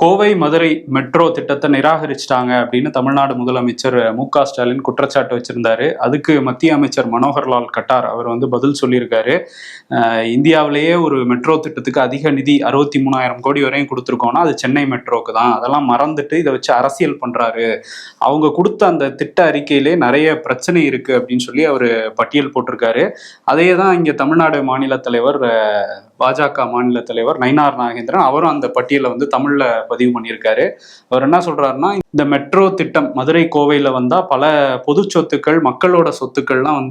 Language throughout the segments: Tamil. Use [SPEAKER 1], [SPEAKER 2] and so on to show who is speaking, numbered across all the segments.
[SPEAKER 1] கோவை மதுரை மெட்ரோ திட்டத்தை நிராகரிச்சிட்டாங்க அப்படின்னு தமிழ்நாடு முதலமைச்சர் மு.க.ஸ்டாலின் குற்றச்சாட்டு வச்சிருந்தாரு. அதுக்கு மத்திய அமைச்சர் மனோகர்லால் கட்டார் அவர் பதில் சொல்லியிருக்காரு. இந்தியாவிலேயே ஒரு மெட்ரோ திட்டத்துக்கு அதிக நிதி 63,000 கோடி வரையும் கொடுத்துருக்கோம்னா அது சென்னை மெட்ரோக்கு தான். அதெல்லாம் மறந்துட்டு இதை வச்சு அரசியல் பண்றாரு. அவங்க கொடுத்த அந்த திட்ட அறிக்கையிலே நிறைய பிரச்சனை இருக்கு அப்படின்னு சொல்லி அவர் பட்டியல் போட்டிருக்காரு. அதையே தான் இங்க தமிழ்நாடு மாநில தலைவர் பாஜக மாநில தலைவர் நயினார் நாகேந்திரன் அவரும் அந்த பட்டியலை தமிழ்ல பதிவு பண்ணியிருக்காரு. அவர் என்ன சொல்றாருன்னா, இந்த மெட்ரோ திட்டம் மதுரை கோவையில வந்தா பல பொது சொத்துக்கள் மக்களோட சொத்துக்கள்லாம்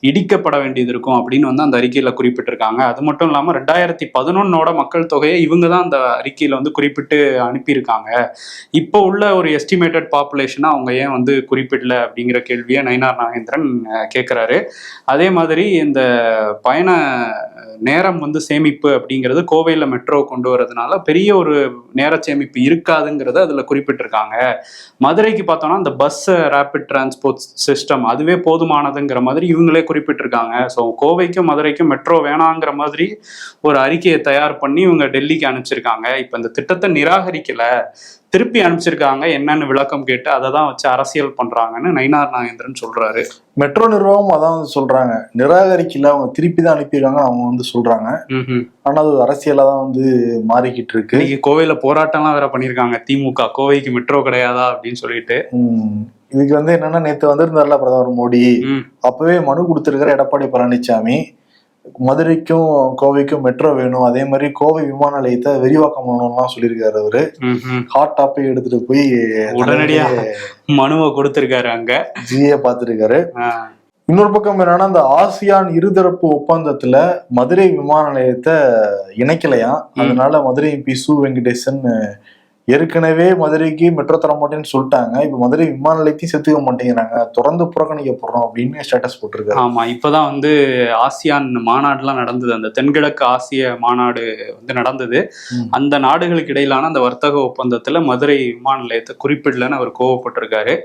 [SPEAKER 1] இடிக்கப்பட வேண்டியது இருக்கும் அப்படின்னு அந்த அறிக்கையில குறிப்பிட்டிருக்காங்க. அது மட்டும் இல்லாம 2011 மக்கள் தொகையை இவங்க தான் அந்த அறிக்கையில குறிப்பிட்டு அனுப்பியிருக்காங்க. இப்போ உள்ள ஒரு எஸ்டிமேட்டட் பாப்புலேஷனை அவங்க ஏன் குறிப்பிடல அப்படிங்கிற கேள்வியை நயினார் நாகேந்திரன் கேட்கிறாரு. அதே மாதிரி இந்த பயண நேரம் சேமிப்பு அப்படிங்கிறது கோவையில மெட்ரோ கொண்டு வரதுனால பெரிய ஒரு நேர சேமிப்பு இருக்காதுங்கிறத அதுல குறிப்பிட்டிருக்காங்க. மதுரைக்கு பார்த்தோம்னா இந்த பஸ் ரேபிட் டிரான்ஸ்போர்ட் சிஸ்டம் அதுவே போதுமானதுங்கிற மாதிரி இவங்களே குறிப்பிட்டிருக்காங்க. ஸோ கோவைக்கும் மதுரைக்கும் மெட்ரோ வேணாங்கிற மாதிரி ஒரு அறிக்கையை தயார் பண்ணி இவங்க டெல்லிக்கு அனுப்பிச்சிருக்காங்க. இப்போ இந்த திட்டத்தை நிராகரிக்கல, திருப்பி அனுப்பிச்சிருக்காங்க. என்னன்னு விளக்கம் கேட்டு அதை தான் வச்சு அரசியல் பண்றாங்கன்னு நயினார் நாகேந்திரன் சொல்றாரு.
[SPEAKER 2] மெட்ரோ நிர்வாகம் அதான் சொல்றாங்க, நிராகரிக்கல, அவங்க திருப்பி தான் அனுப்பியிருக்காங்க அவங்க சொல்றாங்க. ஆனா அது அரசியலா தான் மாறிக்கிட்டு இருக்கு.
[SPEAKER 1] இன்னைக்கு கோவையில போராட்டம்லாம் வேற பண்ணிருக்காங்க திமுக, கோவைக்கு மெட்ரோ கிடையாதா அப்படின்னு சொல்லிட்டு.
[SPEAKER 2] இதுக்கு என்னன்னா, நேத்து வந்திருந்தார்ல பிரதமர் மோடி, அப்பவே மனு கொடுத்திருக்கிற எடப்பாடி பழனிசாமி மதுரைக்கும் கோவைக்கும் மெட்ரோ வேணும், அதே மாதிரி கோவை விமான நிலையத்தை விரிவாக்கம் பண்ணணும்லாம் சொல்லியிருக்காரு. அவரு ஹாட் டாபிக் எடுத்துட்டு போய்
[SPEAKER 1] உடனடியா மனுவை கொடுத்திருக்காரு, அங்க
[SPEAKER 2] ஜிஏ பார்த்திருக்காரு. இன்னொரு பக்கம் என்னன்னா, அந்த ஆசியான் இருதரப்பு ஒப்பந்தத்துல மதுரை விமான நிலையத்தை இணைக்கலையாம். அதனால மதுரை எம்பி சு வெங்கடேசன் ஏற்கனவே மதுரைக்கு மெட்ரோ தர மாட்டேன்னு சொல்லிட்டாங்க. இப்ப மதுரை விமான நிலையத்தையும் சேர்த்துக்க மாட்டேங்கிறாங்க, தொடர்ந்து புறக்கணிக்கப்படுறோம் அப்படின்னு ஸ்டேட்டஸ் போட்டிருக்காரு.
[SPEAKER 1] ஆமா, இப்பதான் ஆசியான் மாநாடுலாம் நடந்தது. அந்த தென்கிழக்கு ஆசிய மாநாடு நடந்தது. அந்த நாடுகளுக்கு இடையிலான அந்த வர்த்தக ஒப்பந்தத்துல மதுரை விமான நிலையத்தை குறிப்பிடலன்னு அவர் கோவப்பட்டிருக்காரு.